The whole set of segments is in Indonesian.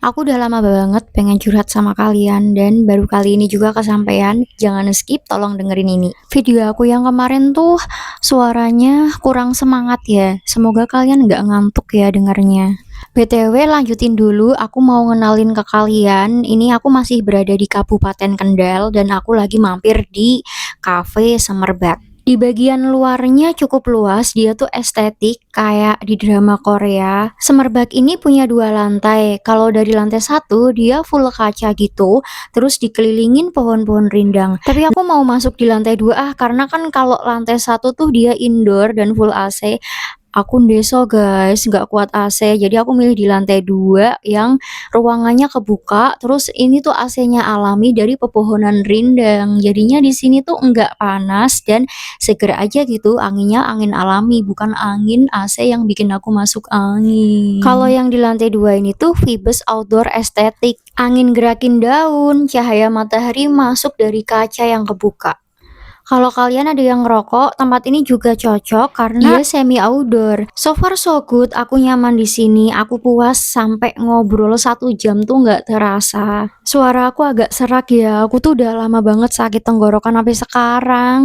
Aku udah lama banget pengen curhat sama kalian dan baru kali ini juga kesampaian. Jangan skip, tolong dengerin ini. Video aku yang kemarin tuh suaranya kurang semangat ya. Semoga kalian nggak ngantuk ya dengernya. BTW lanjutin dulu, aku mau ngenalin ke kalian. Ini aku masih berada di Kabupaten Kendal dan aku lagi mampir di Cafe Semerbak. Di bagian luarnya cukup luas, dia tuh estetik kayak di drama Korea. Semerbak ini punya 2 lantai. Kalau dari lantai 1 dia full kaca gitu, terus dikelilingin pohon-pohon rindang. Tapi aku mau masuk di lantai 2 karena kan kalau lantai 1 tuh dia indoor dan full AC. Aku ndeso guys, nggak kuat AC, jadi aku milih di lantai 2 yang ruangannya kebuka, terus ini tuh AC-nya alami dari pepohonan rindang. Jadinya di sini tuh nggak panas dan seger aja gitu, anginnya angin alami, bukan angin AC yang bikin aku masuk angin. Kalau yang di lantai 2 ini tuh Vibes Outdoor Estetik, angin gerakin daun, cahaya matahari masuk dari kaca yang kebuka. Kalau kalian ada yang ngerokok, tempat ini juga cocok karena dia semi outdoor. So far so good, aku nyaman di sini. Aku puas sampai ngobrol 1 jam tuh nggak terasa. Suara aku agak serak ya. Aku tuh udah lama banget sakit tenggorokan sampai sekarang.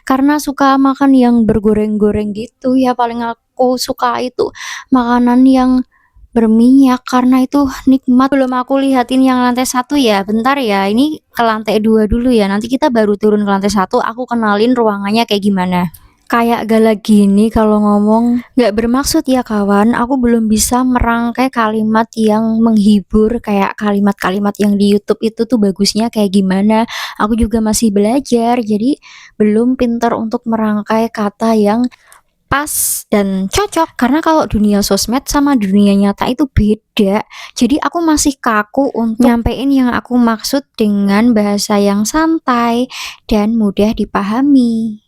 Karena suka makan yang bergoreng-goreng gitu ya. Paling aku suka itu makanan yang berminyak karena itu nikmat. Belum aku lihatin yang lantai 1 ya, bentar ya, ini ke lantai 2 dulu ya, nanti kita baru turun ke lantai 1. Aku kenalin ruangannya kayak gimana. Kayak galak gini kalau ngomong, gak bermaksud ya kawan, aku belum bisa merangkai kalimat yang menghibur kayak kalimat-kalimat yang di YouTube itu tuh bagusnya kayak gimana. Aku juga masih belajar, jadi belum pintar untuk merangkai kata yang pas dan cocok, karena kalau dunia sosmed sama dunia nyata itu beda. Jadi aku masih kaku untuk nyampein yang aku maksud dengan bahasa yang santai dan mudah dipahami.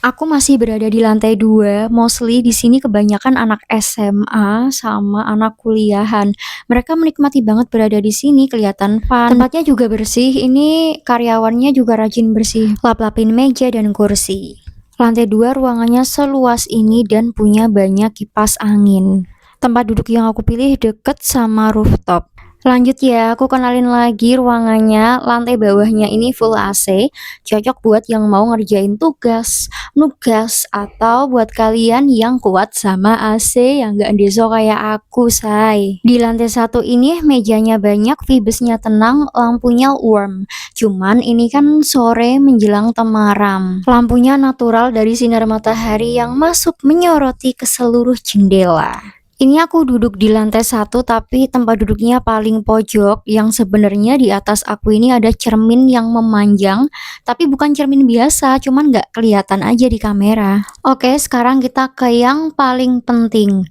Aku masih berada di lantai 2, mostly di sini kebanyakan anak SMA sama anak kuliahan. Mereka menikmati banget berada di sini, kelihatan fun. Tempatnya juga bersih, ini karyawannya juga rajin bersih, lap-lapin meja dan kursi. Lantai 2 ruangannya seluas ini dan punya banyak kipas angin. Tempat duduk yang aku pilih deket sama rooftop. Lanjut ya, aku kenalin lagi ruangannya. Lantai bawahnya ini full AC, cocok buat yang mau ngerjain tugas, nugas, atau buat kalian yang kuat sama AC yang gak deso kayak aku, say. Di lantai 1 ini mejanya banyak, vibesnya tenang, lampunya warm. Cuman ini kan sore menjelang temaram. Lampunya natural dari sinar matahari yang masuk menyoroti ke seluruh jendela. Ini aku duduk di lantai 1 tapi tempat duduknya paling pojok, yang sebenarnya di atas aku ini ada cermin yang memanjang, tapi bukan cermin biasa, cuman nggak kelihatan aja di kamera. Oke, sekarang kita ke yang paling penting,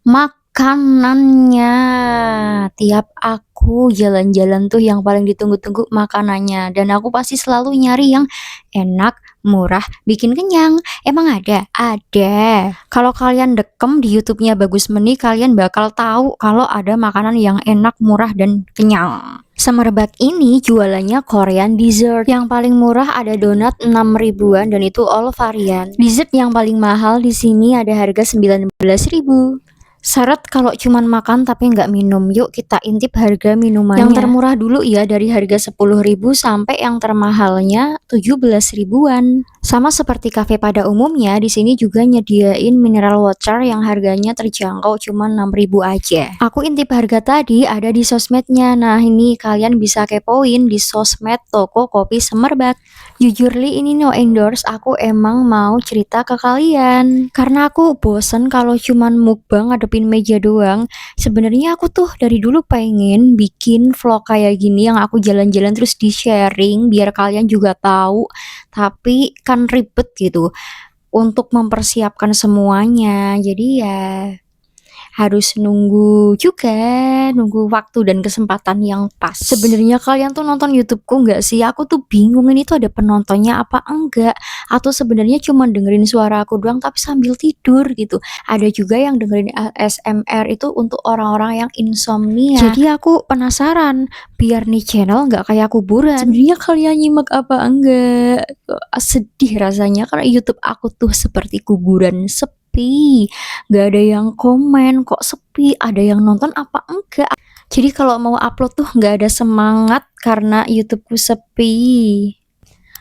makanannya. Tiap aku jalan-jalan tuh yang paling ditunggu-tunggu makanannya, dan aku pasti selalu nyari yang enak, murah, bikin kenyang. Emang ada? Ada. Kalau kalian dekem di YouTube-nya Bagus Meni, kalian bakal tahu kalau ada makanan yang enak, murah, dan kenyang. Semerbak ini jualannya Korean dessert. Yang paling murah ada donat 6 ribuan dan itu all varian. Dessert yang paling mahal di sini ada harga 19.000. Syarat kalau cuman makan tapi nggak minum. Yuk kita intip harga minumannya. Yang termurah dulu ya, dari harga 10.000 sampai yang termahalnya 17 ribuan. Sama seperti kafe pada umumnya, di sini juga nyediain mineral water yang harganya terjangkau cuma 6.000 aja. Aku intip harga tadi ada di sosmednya. Nah, ini kalian bisa kepoin di sosmed toko kopi Semerbak. Jujurly ini no endorse, aku emang mau cerita ke kalian karena aku bosen kalau cuman mukbang ngadepin meja doang. Sebenarnya aku tuh dari dulu pengen bikin vlog kayak gini yang aku jalan-jalan terus di sharing biar kalian juga tahu, tapi kan ribet gitu untuk mempersiapkan semuanya. Jadi ya harus nunggu juga, nunggu waktu dan kesempatan yang pas. Sebenarnya kalian tuh nonton YouTubeku nggak sih? Aku tuh bingung ini tuh ada penontonnya apa enggak, atau sebenarnya cuma dengerin suara aku doang tapi sambil tidur gitu. Ada juga yang dengerin ASMR itu untuk orang-orang yang insomnia. Jadi aku penasaran biar nih channel nggak kayak kuburan. Sebenarnya kalian nyimak apa enggak? Sedih rasanya karena YouTube aku tuh seperti kuburan sepi, gak ada yang komen, kok sepi, ada yang nonton apa enggak. Jadi kalau mau upload tuh nggak ada semangat karena YouTubeku sepi.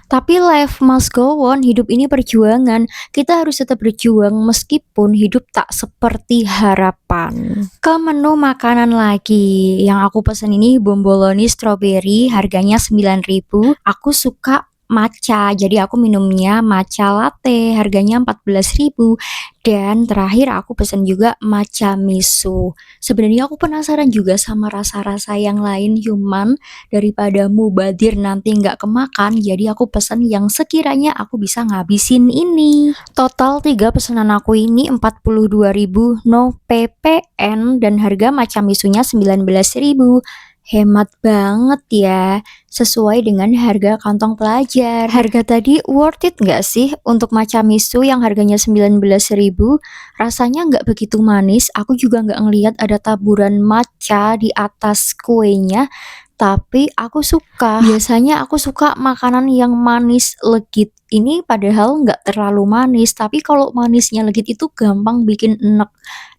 Tapi life must go on, hidup ini perjuangan. Kita harus tetap berjuang meskipun hidup tak seperti harapan. Ke menu makanan lagi. Yang aku pesen ini bomboloni strawberry, harganya 9.000. Aku suka matcha, jadi aku minumnya matcha latte, harganya 14.000. Dan terakhir aku pesen juga matcha miso. Sebenarnya aku penasaran juga sama rasa-rasa yang lain, cuman daripada mubazir nanti nggak kemakan, jadi aku pesen yang sekiranya aku bisa ngabisin ini. Total 3 pesanan aku ini 42.000 no PPN dan harga macam misunya 19.000. Hemat banget ya, sesuai dengan harga kantong pelajar. Harga tadi worth it nggak sih untuk macam miso yang harganya 19.000? Rasanya nggak begitu manis, aku juga nggak ngelihat ada taburan matcha di atas kuenya. Tapi aku suka. Biasanya aku suka makanan yang manis legit. Ini padahal nggak terlalu manis, tapi kalau manisnya legit itu gampang bikin enek.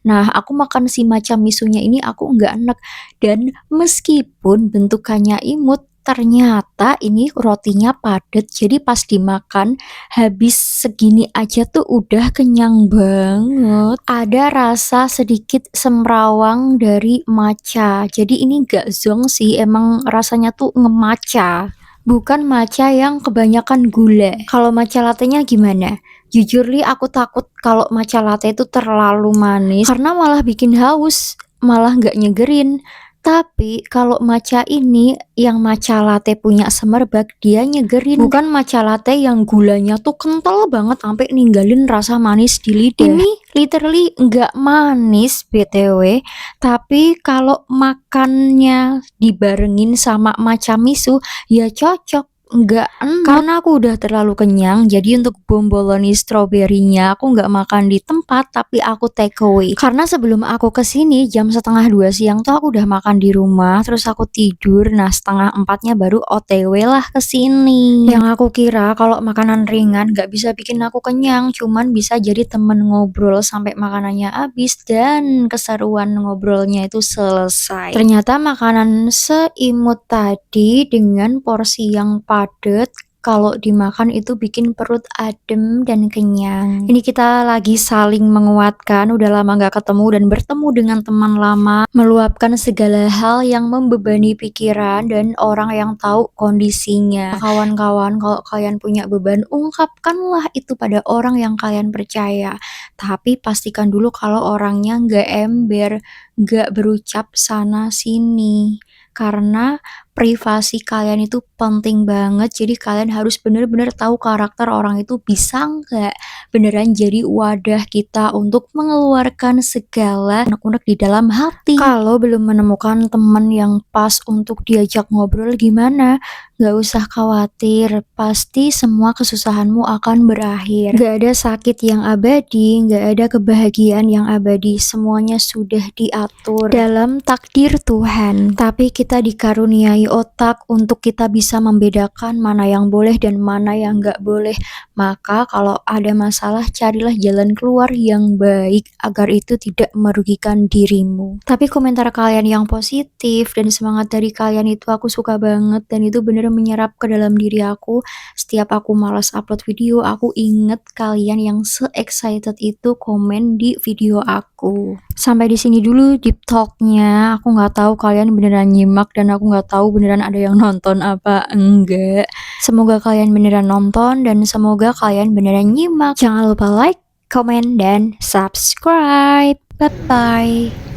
Nah, aku makan si macam misunya ini aku nggak enek. Dan meskipun bentukannya imut, ternyata ini rotinya padat. Jadi pas dimakan, habis segini aja tuh udah kenyang banget. Ada rasa sedikit semrawang dari matcha. Jadi ini gak zonk sih, emang rasanya tuh ngemaca. Bukan matcha yang kebanyakan gula. Kalau matcha latte-nya gimana? Jujur li aku takut kalau matcha latte itu terlalu manis karena malah bikin haus, malah nggak nyegerin. Tapi kalau matcha ini yang matcha latte punya Semerbak dia nyegerin. Bukan matcha latte yang gulanya tuh kental banget sampai ninggalin rasa manis di lidah. Ini literally nggak manis BTW, tapi kalau makannya dibarengin sama matcha miso ya cocok. Enggak enak karena aku udah terlalu kenyang, jadi untuk bomboloni stroberinya aku nggak makan di tempat tapi aku take away karena sebelum aku kesini jam 1:30 siang tuh aku udah makan di rumah, terus aku tidur. Nah 3:30-nya baru OTW lah kesini. Yang aku kira kalau makanan ringan nggak bisa bikin aku kenyang, cuman bisa jadi temen ngobrol sampai makanannya habis dan keseruan ngobrolnya itu selesai. Ternyata makanan seimut tadi dengan porsi yang padat kalau dimakan itu bikin perut adem dan kenyang. Ini kita lagi saling menguatkan, udah lama gak ketemu dan bertemu dengan teman lama, meluapkan segala hal yang membebani pikiran dan orang yang tahu kondisinya. Kawan-kawan, kalau kalian punya beban, ungkapkanlah itu pada orang yang kalian percaya. Tapi pastikan dulu kalau orangnya gak ember, gak berucap sana sini. Karena privasi kalian itu penting banget, jadi kalian harus bener-bener tahu karakter orang itu bisa nggak beneran jadi wadah kita untuk mengeluarkan segala unek-unek di dalam hati. Kalau belum menemukan teman yang pas untuk diajak ngobrol gimana? Gak usah khawatir, pasti semua kesusahanmu akan berakhir. Gak ada sakit yang abadi, gak ada kebahagiaan yang abadi, semuanya sudah diatur dalam takdir Tuhan. Tapi kita dikaruniai otak untuk kita bisa membedakan mana yang boleh dan mana yang gak boleh. Maka kalau ada masalah, carilah jalan keluar yang baik agar itu tidak merugikan dirimu. Tapi komentar kalian yang positif dan semangat dari kalian itu aku suka banget, dan itu bener menyerap ke dalam diri aku. Setiap aku malas upload video, aku inget kalian yang se-excited itu komen di video aku. Sampai di sini dulu deep talknya. Aku nggak tahu kalian beneran nyimak dan aku nggak tahu beneran ada yang nonton apa enggak. Semoga kalian beneran nonton dan semoga kalian beneran nyimak. Jangan lupa like, comment, dan subscribe. Bye bye.